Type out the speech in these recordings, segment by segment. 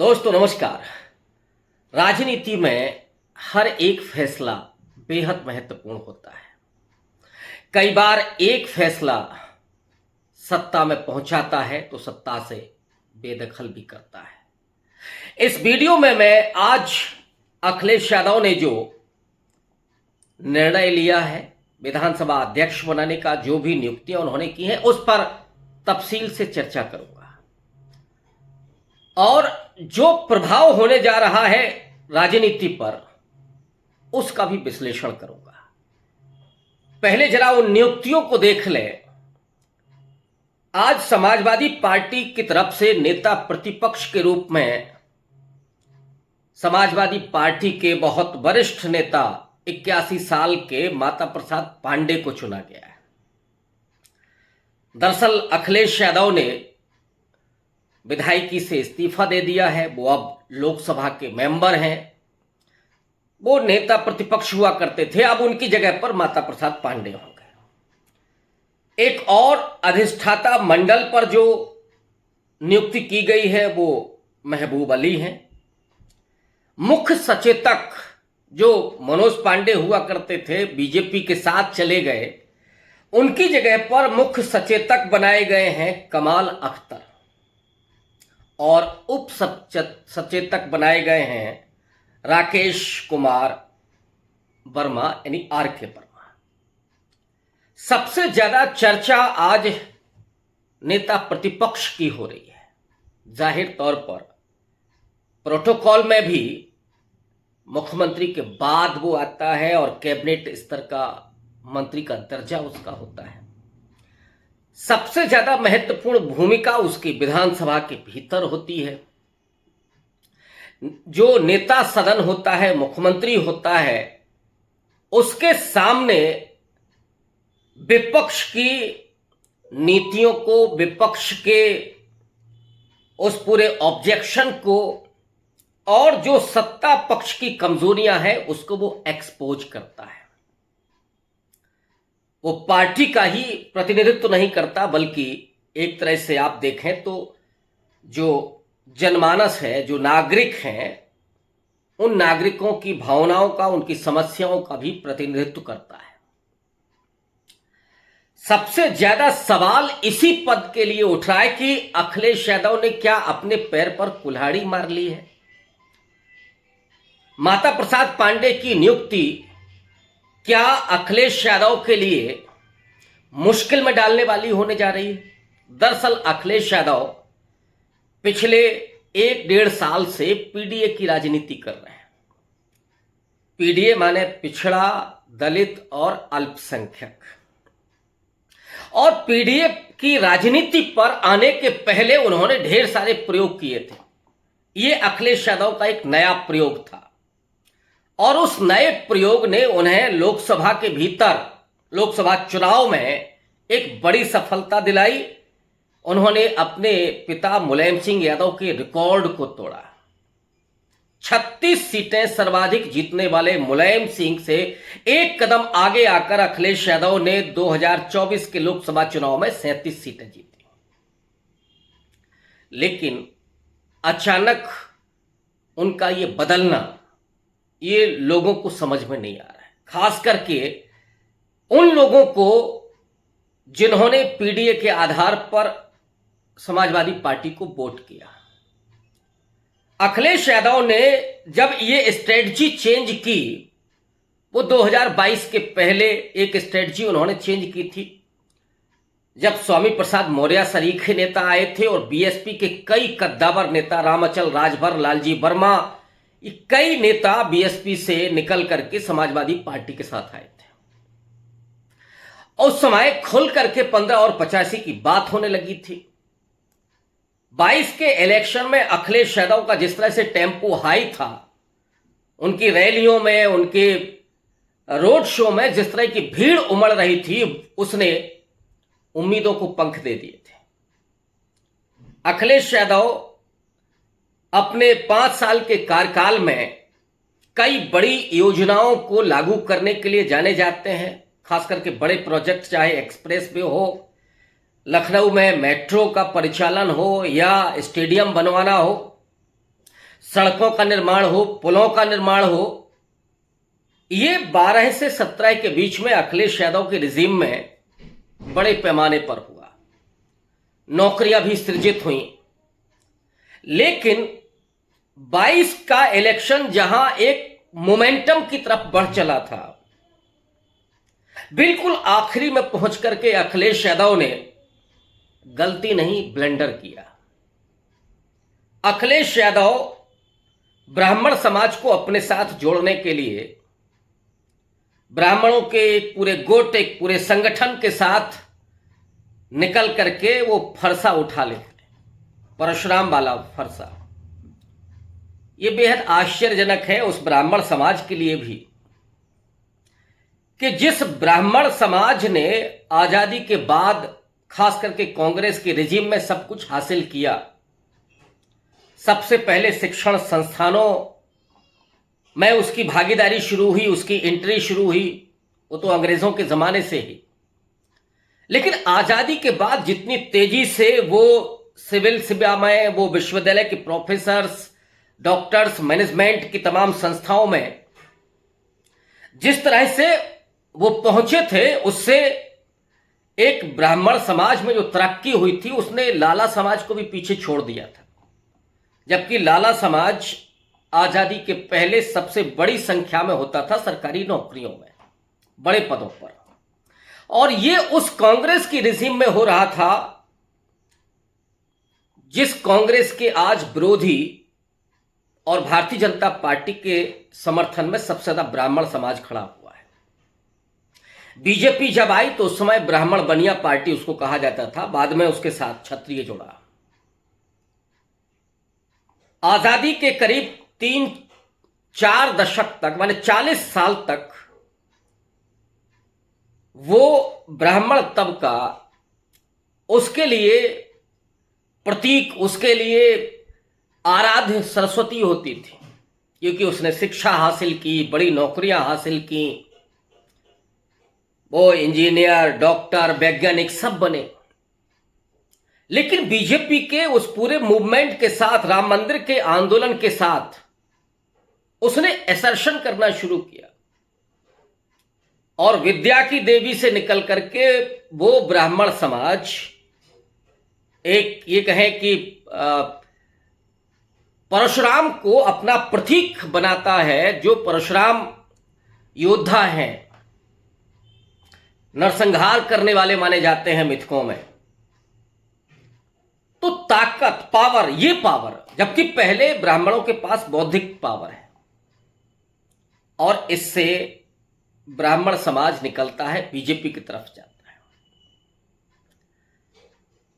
दोस्तों नमस्कार। राजनीति में हर एक फैसला बेहद महत्वपूर्ण होता है। कई बार एक फैसला सत्ता में पहुंचाता है तो सत्ता से बेदखल भी करता है। इस वीडियो में मैं आज अखिलेश यादव ने जो निर्णय लिया है विधानसभा अध्यक्ष बनाने का, जो भी नियुक्तियां उन्होंने की हैं, उस पर तफसील से चर्चा करूंगा और जो प्रभाव होने जा रहा है राजनीति पर उसका भी विश्लेषण करूंगा। पहले जरा उन नियुक्तियों को देख लें। आज समाजवादी पार्टी की तरफ से नेता प्रतिपक्ष के रूप में समाजवादी पार्टी के बहुत वरिष्ठ नेता 81 साल के माता प्रसाद पांडे को चुना गया है। दरअसल अखिलेश यादव ने विधायकी से इस्तीफा दे दिया है। वो अब लोकसभा के मेंबर हैं। वो नेता प्रतिपक्ष हुआ करते थे, अब उनकी जगह पर माता प्रसाद पांडे हो गए। एक और अधिष्ठाता मंडल पर जो नियुक्ति की गई है वो महबूब अली हैं। मुख्य सचेतक जो मनोज पांडे हुआ करते थे, बीजेपी के साथ चले गए, उनकी जगह पर मुख्य सचेतक बनाए गए हैं कमाल अख्तर और उप सचेतक बनाए गए हैं राकेश कुमार वर्मा यानी आर.के. वर्मा। सबसे ज्यादा चर्चा आज नेता प्रतिपक्ष की हो रही है। जाहिर तौर पर प्रोटोकॉल में भी मुख्यमंत्री के बाद वो आता है और कैबिनेट स्तर का मंत्री का दर्जा उसका होता है। सबसे ज्यादा महत्वपूर्ण भूमिका उसकी विधानसभा के भीतर होती है। जो नेता सदन होता है, मुख्यमंत्री होता है, उसके सामने विपक्ष की नीतियों को, विपक्ष के उस पूरे ऑब्जेक्शन को और जो सत्ता पक्ष की कमजोरियां हैं उसको वो एक्सपोज करता है। वो पार्टी का ही प्रतिनिधित्व नहीं करता, बल्कि एक तरह से आप देखें तो जो जनमानस है, जो नागरिक हैं, उन नागरिकों की भावनाओं का, उनकी समस्याओं का भी प्रतिनिधित्व करता है। सबसे ज्यादा सवाल इसी पद के लिए उठ रहा है कि अखिलेश यादव ने क्या अपने पैर पर कुल्हाड़ी मार ली है। माता प्रसाद पांडे की नियुक्ति क्या अखिलेश यादव के लिए मुश्किल में डालने वाली होने जा रही है। दरअसल अखिलेश यादव पिछले 1-1.5 साल से पीडीए की राजनीति कर रहे हैं। पीडीए माने पिछड़ा, दलित और अल्पसंख्यक। और पीडीए की राजनीति पर आने के पहले उन्होंने ढेर सारे प्रयोग किए थे। ये अखिलेश यादव का एक नया प्रयोग था और उस नए प्रयोग ने उन्हें लोकसभा के भीतर, लोकसभा चुनाव में एक बड़ी सफलता दिलाई। उन्होंने अपने पिता मुलायम सिंह यादव के रिकॉर्ड को तोड़ा। 36 सीटें सर्वाधिक जीतने वाले मुलायम सिंह से एक कदम आगे आकर अखिलेश यादव ने 2024 के लोकसभा चुनाव में 37 सीटें जीती। लेकिन अचानक उनका ये बदलना, ये लोगों को समझ में नहीं आ रहा है। खास करके उन लोगों को जिन्होंने पीडीए के आधार पर समाजवादी पार्टी को वोट किया। अखिलेश यादव ने जब ये स्ट्रेटजी चेंज की, वो 2022 के पहले एक स्ट्रेटजी उन्होंने चेंज की थी, जब स्वामी प्रसाद मौर्य सरीखे नेता आए थे और बीएसपी के कई कद्दावर नेता, रामाचल राजभर, लालजी वर्मा, कई नेता बीएसपी से निकल करके समाजवादी पार्टी के साथ आए थे। उस समय खुल करके 15 और 85 की बात होने लगी थी। 22 के इलेक्शन में अखिलेश यादव का जिस तरह से टेम्पो हाई था, उनकी रैलियों में, उनके रोड शो में जिस तरह की भीड़ उमड़ रही थी, उसने उम्मीदों को पंख दे दिए थे। अखिलेश यादव अपने 5 साल के कार्यकाल में कई बड़ी योजनाओं को लागू करने के लिए जाने जाते हैं। खास करके बड़े प्रोजेक्ट, चाहे एक्सप्रेस वे हो, लखनऊ में मेट्रो का परिचालन हो या स्टेडियम बनवाना हो, सड़कों का निर्माण हो, पुलों का निर्माण हो, ये 12 से 17 के बीच में अखिलेश यादव के रिजीम में बड़े पैमाने पर हुआ। नौकरियां भी सृजित हुई। लेकिन 22 का इलेक्शन जहां एक मोमेंटम की तरफ बढ़ चला था, बिल्कुल आखिरी में पहुंच करके अखिलेश यादव ने गलती नहीं, ब्लंडर किया। अखिलेश यादव ब्राह्मण समाज को अपने साथ जोड़ने के लिए ब्राह्मणों के एक पूरे गुट, एक पूरे संगठन के साथ निकल करके वो फरसा उठा लेते, परशुराम वाला फरसा। ये बेहद आश्चर्यजनक है उस ब्राह्मण समाज के लिए भी कि जिस ब्राह्मण समाज ने आजादी के बाद खास करके कांग्रेस के रिजीम में सब कुछ हासिल किया। सबसे पहले शिक्षण संस्थानों में उसकी भागीदारी शुरू हुई, उसकी एंट्री शुरू हुई, वो तो अंग्रेजों के जमाने से ही। लेकिन आजादी के बाद जितनी तेजी से वो सिविल सेवा में, वो विश्वविद्यालय के प्रोफेसर्स, डॉक्टर्स, मैनेजमेंट की तमाम संस्थाओं में जिस तरह से वो पहुंचे थे, उससे एक ब्राह्मण समाज में जो तरक्की हुई थी उसने लाला समाज को भी पीछे छोड़ दिया था। जबकि लाला समाज आजादी के पहले सबसे बड़ी संख्या में होता था सरकारी नौकरियों में, बड़े पदों पर, और ये उस कांग्रेस की रिजीम में हो रहा था जिस कांग्रेस के आज विरोधी और भारतीय जनता पार्टी के समर्थन में सबसे ज्यादा ब्राह्मण समाज खड़ा हुआ है। बीजेपी जब आई तो उस समय ब्राह्मण बनिया पार्टी उसको कहा जाता था, बाद में उसके साथ क्षत्रिय जुड़ा। आजादी के करीब 3-4 दशक तक, माने 40 साल तक वो ब्राह्मण तबका उसके लिए प्रतीक, उसके लिए आराध्य सरस्वती होती थी, क्योंकि उसने शिक्षा हासिल की, बड़ी नौकरियां हासिल की, वो इंजीनियर, डॉक्टर, वैज्ञानिक सब बने। लेकिन बीजेपी के उस पूरे मूवमेंट के साथ, राम मंदिर के आंदोलन के साथ उसने असर्शन करना शुरू किया और विद्या की देवी से निकल करके वो ब्राह्मण समाज एक, ये कहें कि परशुराम को अपना प्रतीक बनाता है। जो परशुराम योद्धा हैं, नरसंहार करने वाले माने जाते हैं मिथकों में, तो ताकत, पावर, ये पावर, जबकि पहले ब्राह्मणों के पास बौद्धिक पावर है, और इससे ब्राह्मण समाज निकलता है, बीजेपी की तरफ जाता है।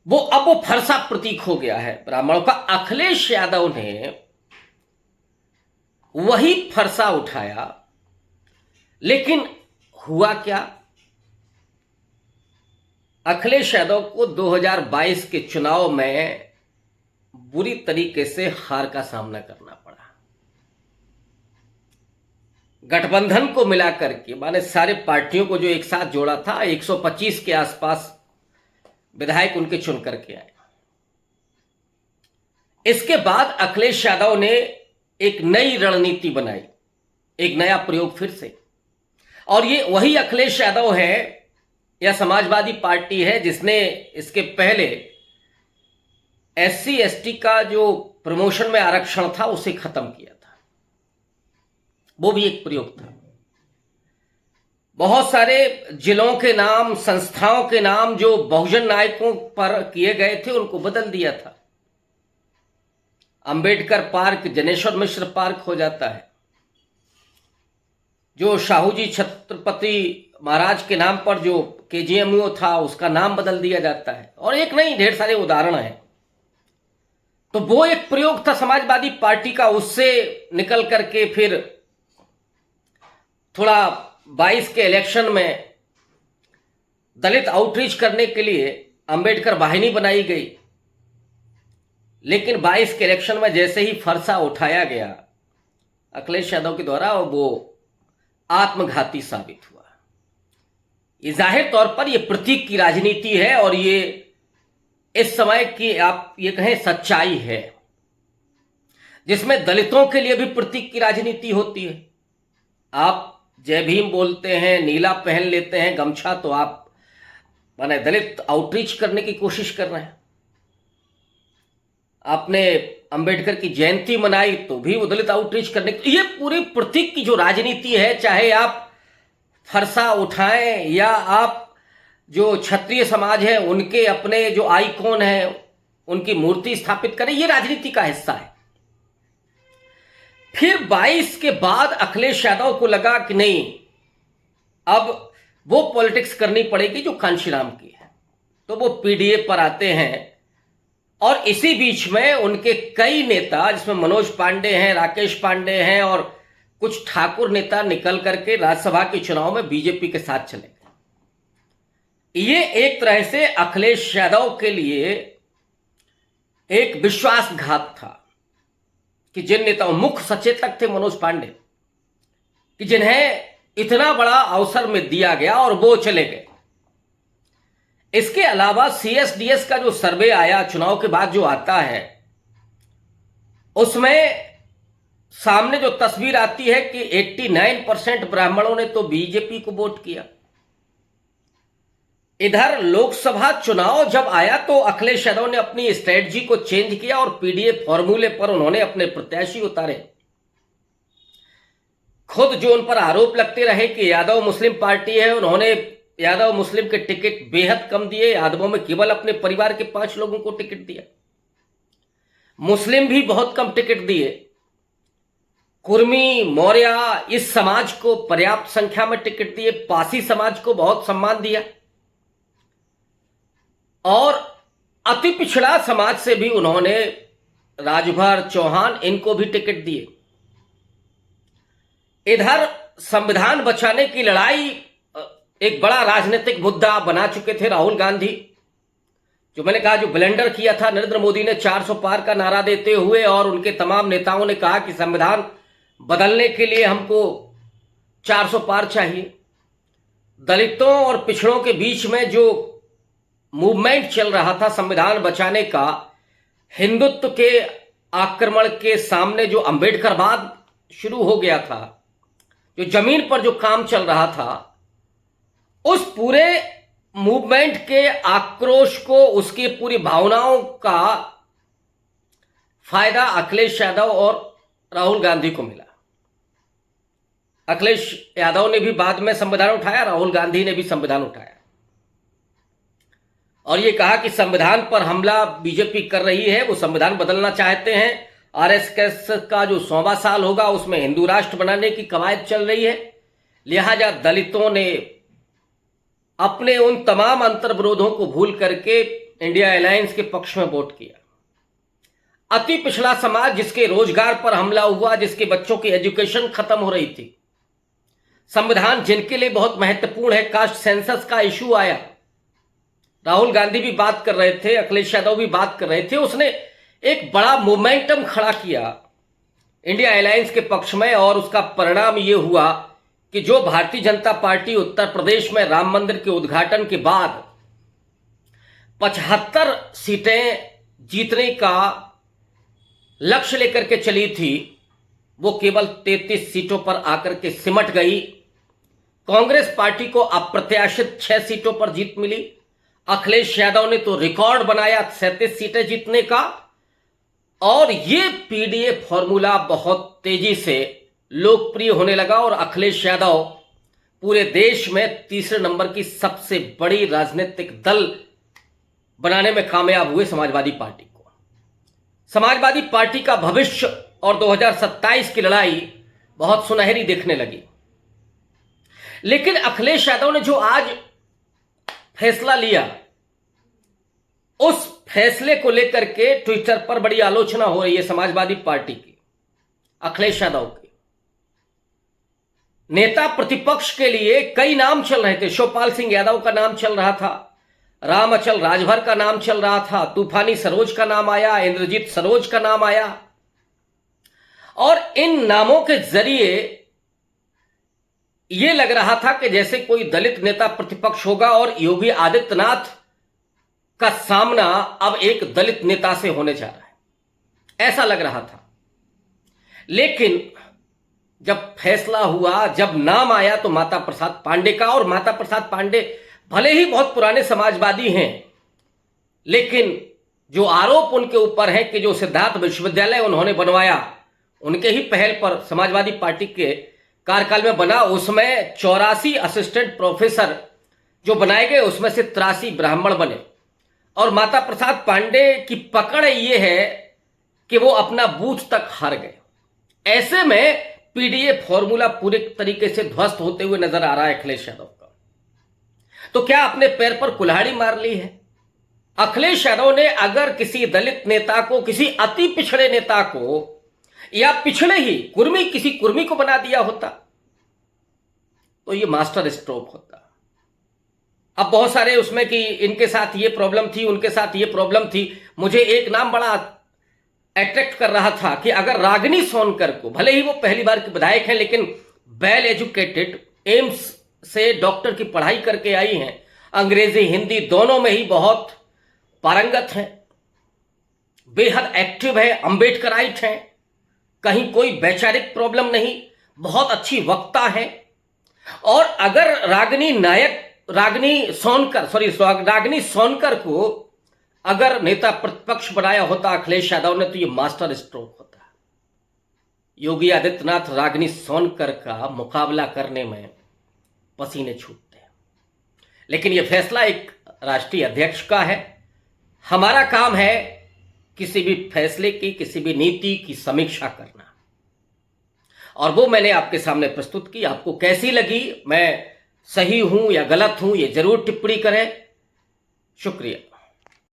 वो फरसा प्रतीक हो गया है ब्राह्मणों का। अखिलेश यादव ने वही फरसा उठाया, लेकिन हुआ क्या? अखिलेश यादव को 2022 के चुनाव में बुरी तरीके से हार का सामना करना पड़ा। गठबंधन को मिलाकर के, माने सारे पार्टियों को जो एक साथ जोड़ा था, 125 के आसपास विधायक उनके चुन करके आए। इसके बाद अखिलेश यादव ने एक नई रणनीति बनाई, एक नया प्रयोग फिर से, और ये वही अखिलेश यादव है या समाजवादी पार्टी है जिसने इसके पहले SC ST का जो प्रमोशन में आरक्षण था उसे खत्म किया था। वो भी एक प्रयोग था। बहुत सारे जिलों के नाम, संस्थाओं के नाम जो बहुजन नायकों पर किए गए थे उनको बदल दिया था। अंबेडकर पार्क जनेश्वर मिश्र पार्क हो जाता है। जो शाहू जी छत्रपति महाराज के नाम पर जो KGMU था उसका नाम बदल दिया जाता है, और एक नहीं ढेर सारे उदाहरण हैं। तो वो एक प्रयोग था समाजवादी पार्टी का। उससे निकल करके फिर थोड़ा 22 के इलेक्शन में दलित आउटरीच करने के लिए अंबेडकर वाहिनी बनाई गई। लेकिन 22 के इलेक्शन में जैसे ही फरसा उठाया गया अखिलेश यादव के द्वारा, वो आत्मघाती साबित हुआ। ये जाहिर तौर पर ये प्रतीक की राजनीति है, और ये इस समय की आप ये कहें सच्चाई है। जिसमें दलितों के लिए भी प्रतीक की राजनीति होती है। आप जय भीम बोलते हैं, नीला पहन लेते हैं गमछा, तो आप माने दलित आउटरीच करने की कोशिश कर रहे हैं। आपने अंबेडकर की जयंती मनाई तो भी वो दलित आउटरीच करने की। ये पूरी प्रतीक की जो राजनीति है, चाहे आप फरसा उठाएं या आप जो क्षत्रिय समाज है उनके अपने जो आइकॉन है उनकी मूर्ति स्थापित करें, ये राजनीति का हिस्सा है। फिर 22 के बाद अखिलेश यादव को लगा कि नहीं, अब वो पॉलिटिक्स करनी पड़ेगी जो कांशीराम की है, तो वो पीडीए पर आते हैं। और इसी बीच में उनके कई नेता, जिसमें मनोज पांडे हैं, राकेश पांडे हैं और कुछ ठाकुर नेता निकल करके राज्यसभा के चुनाव में बीजेपी के साथ चले गए। ये एक तरह से अखिलेश यादव के लिए एक विश्वासघात था कि जिन नेताओं, मुख्य सचेतक थे मनोज पांडे, कि जिन्हें इतना बड़ा अवसर में दिया गया और वो चले गए। इसके अलावा सीएसडीएस का जो सर्वे आया चुनाव के बाद जो आता है, उसमें सामने जो तस्वीर आती है कि 89% ब्राह्मणों ने तो बीजेपी को वोट किया। इधर लोकसभा चुनाव जब आया तो अखिलेश यादव ने अपनी स्ट्रेटजी को चेंज किया और पीडीए फॉर्मूले पर उन्होंने अपने प्रत्याशी उतारे। खुद जो उन पर आरोप लगते रहे कि यादव मुस्लिम पार्टी है, उन्होंने यादव मुस्लिम के टिकट बेहद कम दिए। यादवों में केवल अपने परिवार के 5 लोगों को टिकट दिया, मुस्लिम भी बहुत कम टिकट दिए। कुर्मी, मौर्य, इस समाज को पर्याप्त संख्या में टिकट दिए। पासी समाज को बहुत सम्मान दिया और अति पिछड़ा समाज से भी उन्होंने राजभर, चौहान, इनको भी टिकट दिए। इधर संविधान बचाने की लड़ाई एक बड़ा राजनीतिक मुद्दा बना चुके थे राहुल गांधी, जो मैंने कहा जो ब्लेंडर किया था नरेंद्र मोदी ने 400 पार का नारा देते हुए, और उनके तमाम नेताओं ने कहा कि संविधान बदलने के लिए हमको 400 पार चाहिए। दलितों और पिछड़ों के बीच में जो मूवमेंट चल रहा था संविधान बचाने का, हिंदुत्व के आक्रमण के सामने जो अंबेडकरवाद शुरू हो गया था, जो जमीन पर जो काम चल रहा था, उस पूरे मूवमेंट के आक्रोश को, उसकी पूरी भावनाओं का फायदा अखिलेश यादव और राहुल गांधी को मिला। अखिलेश यादव ने भी बाद में संविधान उठाया, राहुल गांधी ने भी संविधान उठाया और ये कहा कि संविधान पर हमला बीजेपी कर रही है, वो संविधान बदलना चाहते हैं। आरएसएस का जो 100वां साल होगा उसमें हिंदू राष्ट्र बनाने की कवायद चल रही है, लिहाजा दलितों ने अपने उन तमाम अंतर्विरोधों को भूल करके इंडिया अलायंस के पक्ष में वोट किया। अति पिछड़ा समाज, जिसके रोजगार पर हमला हुआ, जिसके बच्चों की एजुकेशन खत्म हो रही थी, संविधान जिनके लिए बहुत महत्वपूर्ण है, कास्ट सेंसस का इशू आया, राहुल गांधी भी बात कर रहे थे, अखिलेश यादव भी बात कर रहे थे, उसने एक बड़ा मोमेंटम खड़ा किया इंडिया अलायंस के पक्ष में। और उसका परिणाम यह हुआ कि जो भारतीय जनता पार्टी उत्तर प्रदेश में राम मंदिर के उद्घाटन के बाद 75 सीटें जीतने का लक्ष्य लेकर के चली थी, वो केवल 33 सीटों पर आकर के सिमट गई। कांग्रेस पार्टी को अप्रत्याशित 6 सीटों पर जीत मिली। अखिलेश यादव ने तो रिकॉर्ड बनाया 37 सीटें जीतने का, और ये पीडीए फॉर्मूला बहुत तेजी से लोकप्रिय होने लगा और अखिलेश यादव पूरे देश में तीसरे नंबर की सबसे बड़ी राजनीतिक दल बनाने में कामयाब हुए समाजवादी पार्टी को। समाजवादी पार्टी का भविष्य और 2027 की लड़ाई बहुत सुनहरी दिखने लगी। लेकिन अखिलेश यादव ने जो आज फैसला लिया, उस फैसले को लेकर के ट्विटर पर बड़ी आलोचना हो रही है समाजवादी पार्टी की, अखिलेश यादव की। नेता प्रतिपक्ष के लिए कई नाम चल रहे थे। शिवपाल सिंह यादव का नाम चल रहा था, राम अचल राजभर का नाम चल रहा था, तूफानी सरोज का नाम आया, इंद्रजीत सरोज का नाम आया, और इन नामों के जरिए यह लग रहा था कि जैसे कोई दलित नेता प्रतिपक्ष होगा और योगी आदित्यनाथ का सामना अब एक दलित नेता से होने जा रहा है, ऐसा लग रहा था। लेकिन जब फैसला हुआ, जब नाम आया तो माता प्रसाद पांडे का, और माता प्रसाद पांडे भले ही बहुत पुराने समाजवादी हैं, लेकिन जो आरोप उनके ऊपर है कि जो सिद्धार्थ विश्वविद्यालय उन्होंने बनवाया, उनके ही पहल पर समाजवादी पार्टी के कार्यकाल में बना, उसमें 84 असिस्टेंट प्रोफेसर जो बनाए गए, उसमें से 83 ब्राह्मण बने। और माता प्रसाद पांडे की पकड़ ये है कि वो अपना बूथ तक हार गए। ऐसे में पीडीए फॉर्मूला पूरे तरीके से ध्वस्त होते हुए नजर आ रहा है अखिलेश यादव का। तो क्या अपने पैर पर कुल्हाड़ी मार ली है? अखिलेश यादव ने अगर किसी दलित नेता को, किसी अति पिछड़े नेता को, या पिछड़े ही किसी कुर्मी को बना दिया होता तो ये मास्टर स्ट्रोक होता। अब बहुत सारे उसमें कि इनके साथ ये प्रॉब्लम थी, उनके साथ ये प्रॉब्लम थी। मुझे एक नाम बड़ा अट्रैक्ट कर रहा था कि अगर रागिनी सोनकर को, भले ही वो पहली बार की विधायक हैं, लेकिन वेल एजुकेटेड, एम्स से डॉक्टर की पढ़ाई करके आई हैं, अंग्रेजी हिंदी दोनों में ही बहुत पारंगत हैं, बेहद एक्टिव है, अम्बेडकराइट हैं, कहीं कोई वैचारिक प्रॉब्लम नहीं, बहुत अच्छी वक्ता है। और अगर रागिनी सोनकर को अगर नेता प्रतिपक्ष बनाया होता अखिलेश यादव ने, तो ये मास्टर स्ट्रोक होता। योगी आदित्यनाथ रागिनी सोनकर का मुकाबला करने में पसीने छूटते हैं। लेकिन यह फैसला एक राष्ट्रीय अध्यक्ष का है। हमारा काम है किसी भी फैसले की, किसी भी नीति की समीक्षा करना, और वो मैंने आपके सामने प्रस्तुत की। आपको कैसी लगी, मैं सही हूं या गलत हूं, ये जरूर टिप्पणी करें। शुक्रिया।